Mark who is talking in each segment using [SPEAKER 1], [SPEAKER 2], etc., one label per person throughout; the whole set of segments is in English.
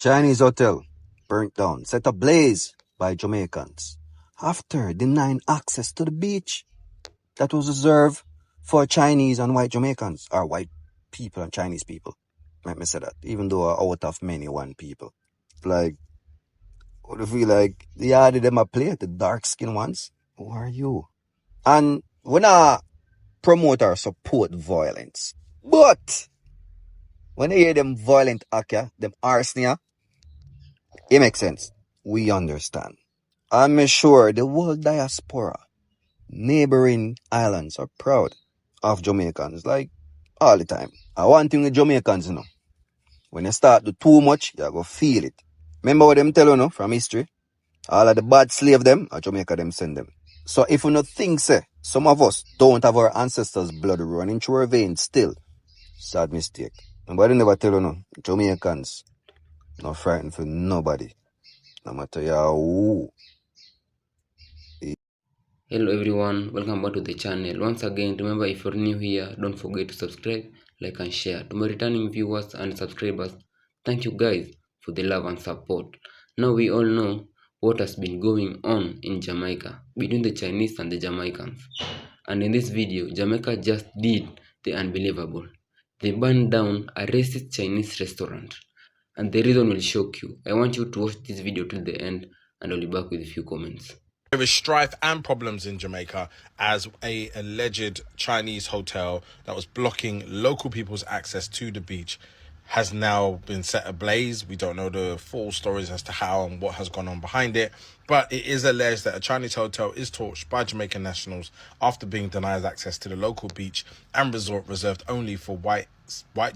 [SPEAKER 1] Chinese hotel burnt down, set ablaze by Jamaicans after denying access to the beach that was reserved for Chinese and white Jamaicans, or white people and Chinese people. Let me say that, even though out of many one people. Like, what if we like the other them a play, the dark skinned ones? Who are you? And we not promote or support violence. But when you hear them violent actor, them arsenia, it makes sense. We understand. I'm sure the whole diaspora, neighboring islands are proud of Jamaicans, like all the time. And one thing with Jamaicans, when you start to do too much, you go feel it. Remember what them tell you, from history? All of the bad slave them, or Jamaica them send them. So if you not think, say, some of us don't have our ancestors' blood running through our veins still, sad mistake. Nobody never tell you, Jamaicans not frightened for nobody. No matter who.
[SPEAKER 2] Hello everyone, welcome back to the channel. Once again, remember, if you're new here, don't forget to subscribe, like and share. To my returning viewers and subscribers, thank you guys for the love and support. Now we all know what has been going on in Jamaica between the Chinese and the Jamaicans. And in this video, Jamaica just did the unbelievable. They burned down a racist Chinese restaurant. And the reason will shock you. I want you to watch this video till the end, and I'll be back with a few comments.
[SPEAKER 3] There is strife and problems in Jamaica as a alleged Chinese hotel that was blocking local people's access to the beach has now been set ablaze. We don't know the full stories as to how and what has gone on behind it, but it is alleged that a Chinese hotel is torched by Jamaican nationals after being denied access to the local beach and resort reserved only for white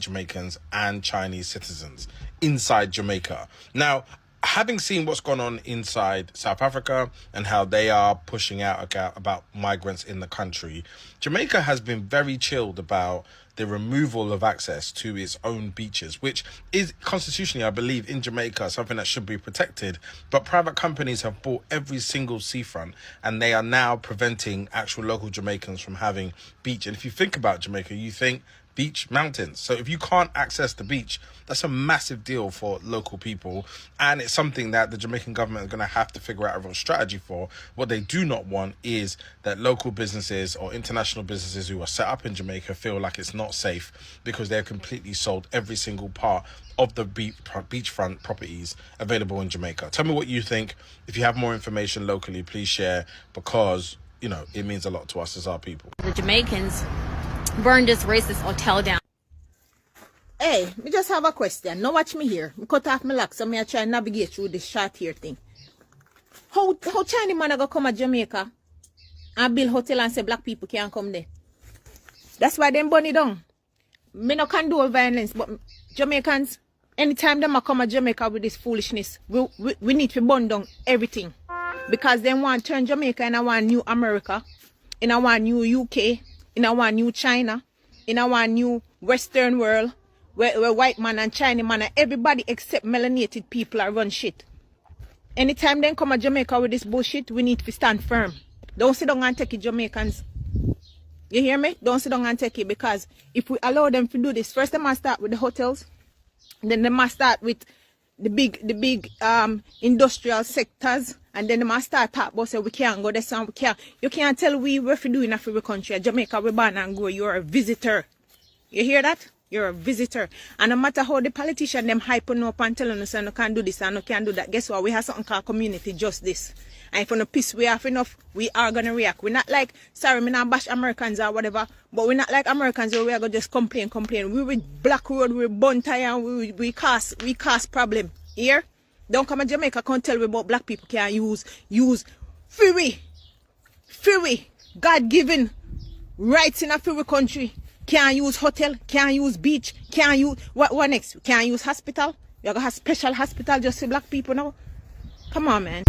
[SPEAKER 3] Jamaicans and Chinese citizens inside Jamaica. Now, having seen what's gone on inside South Africa and how they are pushing out about migrants in the country, Jamaica has been very chilled about the removal of access to its own beaches, which is constitutionally, I believe, in Jamaica, something that should be protected. But private companies have bought every single seafront, and they are now preventing actual local Jamaicans from having beach. And if you think about Jamaica, you think beach, mountains. So if you can't access the beach, that's a massive deal for local people, and it's something that the Jamaican government is going to have to figure out a real strategy for. What they do not want is that local businesses or international businesses who are set up in Jamaica feel like it's not safe because they've completely sold every single part of the beachfront properties available in Jamaica. Tell me what you think. If you have more information locally, please share, because it means a lot to us as our people.
[SPEAKER 4] The Jamaicans burned this racist hotel down.
[SPEAKER 5] Hey, me just have a question. Now watch me here. Me cut off my lock, so me I try and navigate through this short here thing. How Chinese man go come to Jamaica and build hotel and say black people can't come there? That's why them burn it down. Me no condone violence, but Jamaicans, anytime them come to Jamaica with this foolishness, we need to burn down everything. Because they want to turn Jamaica in a one new America, in a one new UK, in a one new China, in a one new Western world, where white man and Chinese man and everybody except melanated people are run shit. Anytime they come to Jamaica with this bullshit, we need to stand firm. Don't sit down and take it, Jamaicans. You hear me? Don't sit down and take it, because if we allow them to do this, first they must start with the hotels, then they must start with the big industrial sectors, and then they must start talk about say we can't go this and we can't. You can't tell we what we do in a free country. Jamaica, we born and grow. You're a visitor. You hear that? You're a visitor. And no matter how the politician them hyping up and telling us you can't do this and you can't do that, guess what? We have something called community justice. And if you no piss we off enough, we are gonna react. We're not like, sorry, me not bash Americans or whatever, but we're not like Americans where we are gonna just complain. We with Black Road, we bun tire, and we cause problem. Here? Don't come to Jamaica, can't tell me about black people can't use free God-given rights in a free country. Can't use hotel, can't use beach, can't use what next? Can't use hospital. You gotta have special hospital just for black people now. Come on, man.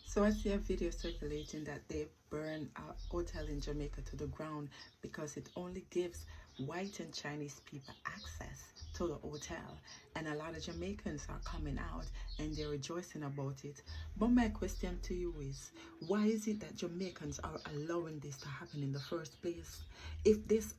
[SPEAKER 6] So I see a video circulating that they burn a hotel in Jamaica to the ground because it only gives white and Chinese people access to the hotel, and a lot of Jamaicans are coming out and they're rejoicing about it. But my question to you is, why is it that Jamaicans are allowing this to happen in the first place? If this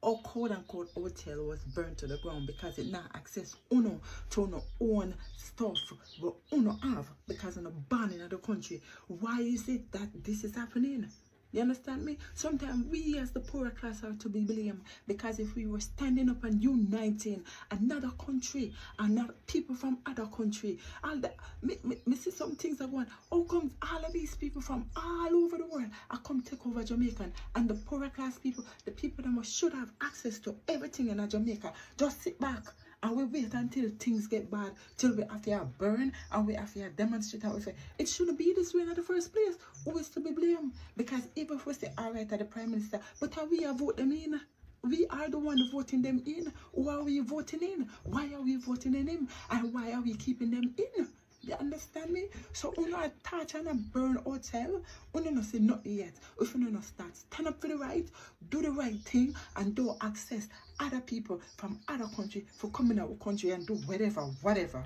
[SPEAKER 6] our quote-unquote hotel was burned to the ground because it not access uno to no own stuff but uno have because of the ban in the country. Why is it that this is happening? You understand me? Sometimes we as the poorer class are to be blamed because if we were standing up and uniting another country and not people from other country, all that, me see some things are going, how come all of these people from all over the world are come take over Jamaica and the poorer class people, the people that should have access to everything in Jamaica, just sit back and we wait until things get bad, till we have to burn and we have to demonstrate how we feel. It shouldn't be this way in the first place. Who is to be blamed? Because even if we say, all right, at the Prime Minister, but how we are voting in? We are the one voting them in. Who are we voting in? Why are we voting in him? And why are we keeping them in? You understand me? So we not touch and a burn hotel. We don't say nothing yet. If we don't start, stand up for the right, do the right thing, and don't access other people from other country for coming out of country and do whatever, however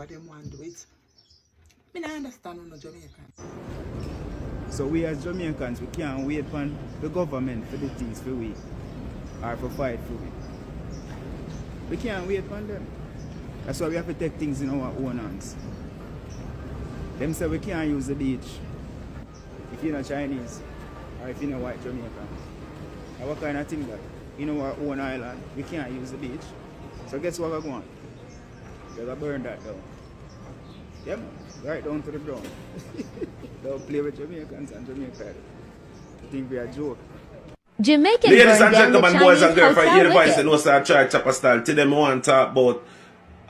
[SPEAKER 6] they want to do it. I don't understand on the Jamaicans.
[SPEAKER 7] So we as Jamaicans, we can't wait for the government for the things for we or for fight for we. We can't wait for them. That's why we have to take things in our own hands. Them say we can't use the beach if you're not Chinese or if you're not white Jamaican. And what kind of thing that? In our own island, we can't use the beach. So guess what we're going? We're going to burn that down. Yeah, man. Right down to the ground. Don't play with Jamaicans and Jamaica. I think we are joke.
[SPEAKER 4] Jamaican
[SPEAKER 3] Ladies
[SPEAKER 4] burned
[SPEAKER 3] and
[SPEAKER 4] down the
[SPEAKER 3] gentlemen, boys and
[SPEAKER 4] Chinese
[SPEAKER 3] girls, from
[SPEAKER 4] hotel
[SPEAKER 3] here the voice
[SPEAKER 4] wicked.
[SPEAKER 3] and no start try chopper style. Today I want to talk about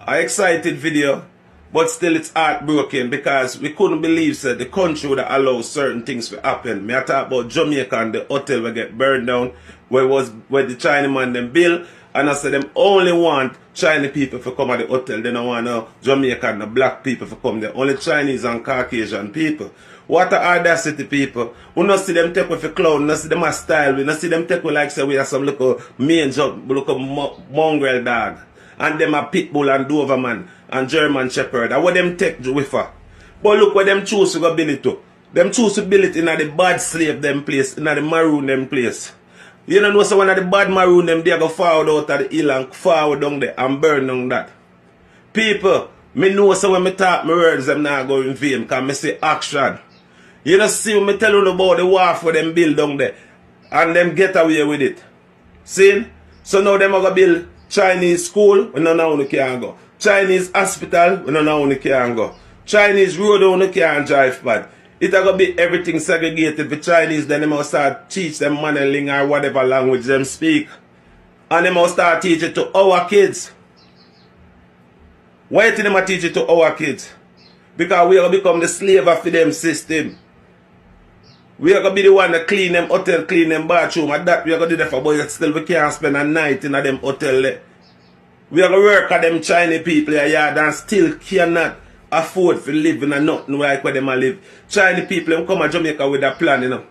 [SPEAKER 3] an excited video, but still it's heartbroken because we couldn't believe that the country would allow certain things to happen. Me I talk about Jamaica and the hotel will get burned down where the Chinaman them build, and I said them only want Chinese people to come at the hotel. They don't want no Jamaican and the black people to come there. Only Chinese and Caucasian people. What a audacity, people. We not see them take with a clown, not see them a style, we not see them take with like say we are some little little mongrel dog. And them a pitbull and Doberman and German Shepherd. And what them take with her. But look what them choose to go build it to. Them choose to build it in the bad slave them place, in the maroon them place. You know so one of the bad maroon them they go forward out of the hill and forward down there and burn down that. People, me know so when me talk my words them not go in vain because me say action. You know see when me tell you about the wharf for them build down there and them get away with it. See? So now them are going to build Chinese school, we don't know how can go. Chinese hospital, we don't know how can go. Chinese road, we can't drive bad. It's going to be everything segregated for Chinese, then they must start teach them Mandarin or whatever language them speak. And they must start teach it to our kids. Why do they teach it to our kids? Because we are going to become the slave of them system. We are going to be the one that clean them hotel, clean them bathroom. And that we are going to do that for, but still we can't spend a night in them hotel there. We are going to work at them Chinese people here and still cannot afford to live in a nothing like where them live. Chinese people them come to Jamaica with a plan, you know.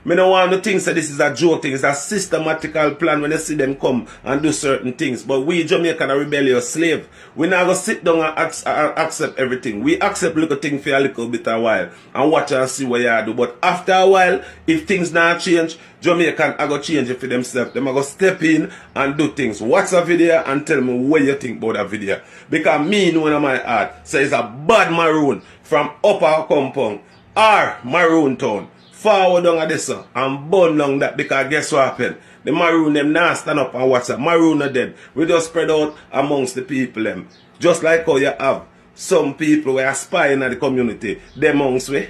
[SPEAKER 3] I don't want to think that this is a joke thing. It's a systematical plan when you see them come and do certain things. But we Jamaican are rebellious slave. We not going to sit down and accept everything. We accept little things for a little bit a while and watch and see what you do. But after a while, if things not change, Jamaican are going to change it for themselves. They are going to step in and do things. Watch a video and tell me what you think about that video. Because me know in my heart says a bad maroon from upper compound or maroon town. Forward down at this and burn down that because guess what happened? The maroon them now stand up and watch that. Maroon are dead. We just spread out amongst the people them. Just like how you have some people who are spying at the community. Them amongst we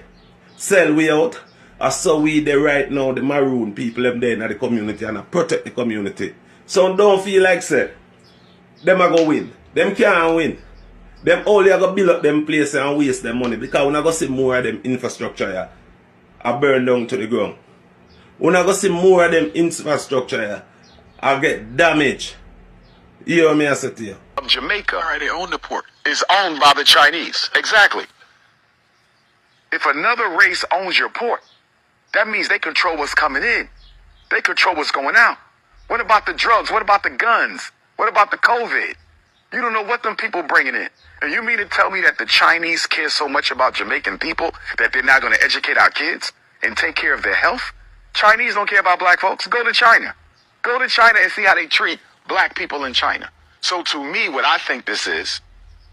[SPEAKER 3] sell we out. Or so we there right now, the maroon people them there in the community and protect the community. So don't feel like say them are gonna win. Them can't win. Them only are gonna build up them places and waste them money because we're not gonna see more of them infrastructure here. I burn down to the ground. We're not going to see more of them infrastructure here. I get damaged. You hear me I say to you?
[SPEAKER 8] Jamaica, they own the port, is owned by the Chinese. Exactly. If another race owns your port, that means they control what's coming in. They control what's going out. What about the drugs? What about the guns? What about the COVID? You don't know what them people bringing in. And you mean to tell me that the Chinese care so much about Jamaican people that they're not going to educate our kids and take care of their health? Chinese don't care about black folks. Go to China. Go to China and see how they treat black people in China. So to me, what I think this is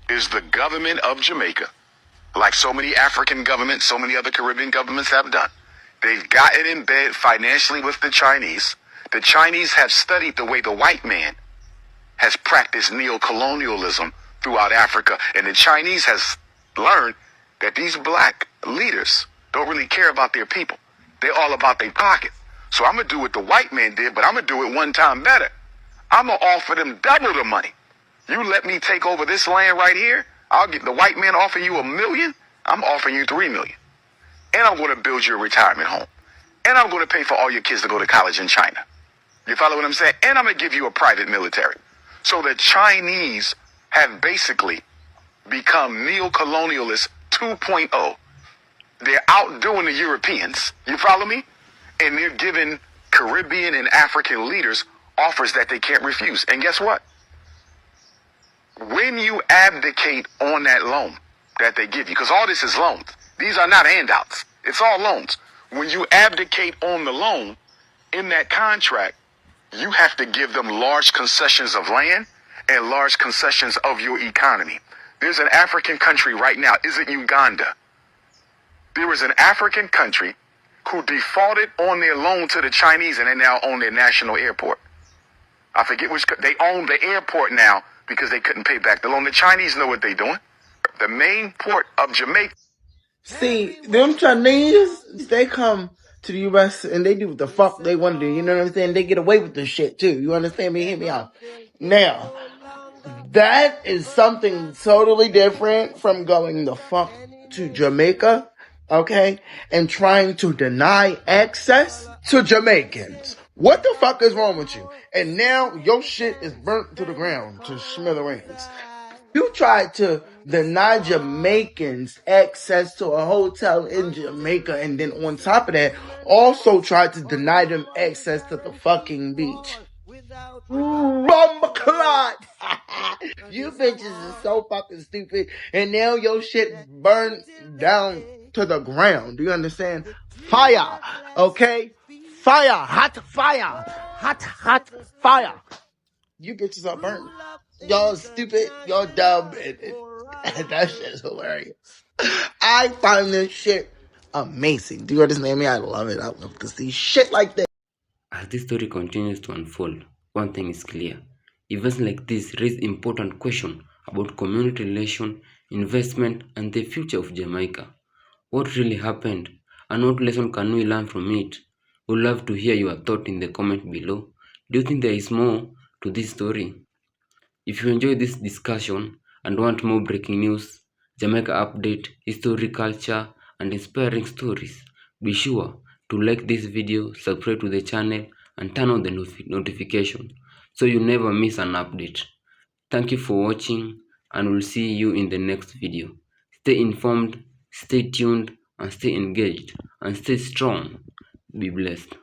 [SPEAKER 8] the government of Jamaica, like so many African governments, so many other Caribbean governments have done. They've gotten in bed financially with the Chinese. The Chinese have studied the way the white man has practiced neo-colonialism throughout Africa. And the Chinese has learned that these black leaders don't really care about their people. They're all about their pocket. So I'm going to do what the white man did, but I'm going to do it one time better. I'm going to offer them double the money. You let me take over this land right here. I'll get the white man offer you $1 million. I'm offering you $3 million. And I'm going to build you a retirement home. And I'm going to pay for all your kids to go to college in China. You follow what I'm saying? And I'm going to give you a private military. So the Chinese have basically become neo-colonialists 2.0. They're outdoing the Europeans. You follow me? And they're giving Caribbean and African leaders offers that they can't refuse. And guess what? When you abdicate on that loan that they give you, because all this is loans. These are not handouts. It's all loans. When you abdicate on the loan in that contract, you have to give them large concessions of land and large concessions of your economy. There's an African country right now. Is it Uganda? There is an African country who defaulted on their loan to the Chinese and they now own their national airport. I forget which, they own the airport now because they couldn't pay back the loan. The Chinese know what they're doing. The main port of Jamaica.
[SPEAKER 9] See, them Chinese, they come to the U.S. and they do what the fuck they want to do. You know what I'm saying? They get away with this shit too. You understand me? Hear me out. Now, that is something totally different from going the fuck to Jamaica, okay, and trying to deny access to Jamaicans. What the fuck is wrong with you? And now your shit is burnt to the ground, to smithereens. You tried to deny Jamaicans access to a hotel in Jamaica, and then on top of that, also tried to deny them access to the fucking beach. Rumba You bitches are so fucking stupid, and now your shit burned down to the ground. Do you understand? Fire, okay? Fire, hot fire, hot fire. You bitches are burnt. Y'all stupid, y'all dumb, and that shit is hilarious. I find this shit amazing. Do you understand me? I love it. I love to see shit like this.
[SPEAKER 2] As this story continues to unfold, one thing is clear. Events like this raise important questions about community relation, investment, and the future of Jamaica. What really happened, and what lesson can we learn from it? We'd love to hear your thought in the comment below. Do you think there is more to this story? If you enjoy this discussion and want more breaking news, Jamaica update, history, culture, and inspiring stories, be sure to like this video, subscribe to the channel, and turn on the notification so you never miss an update. Thank you for watching, and we'll see you in the next video. Stay informed, stay tuned, and stay engaged, and stay strong. Be blessed.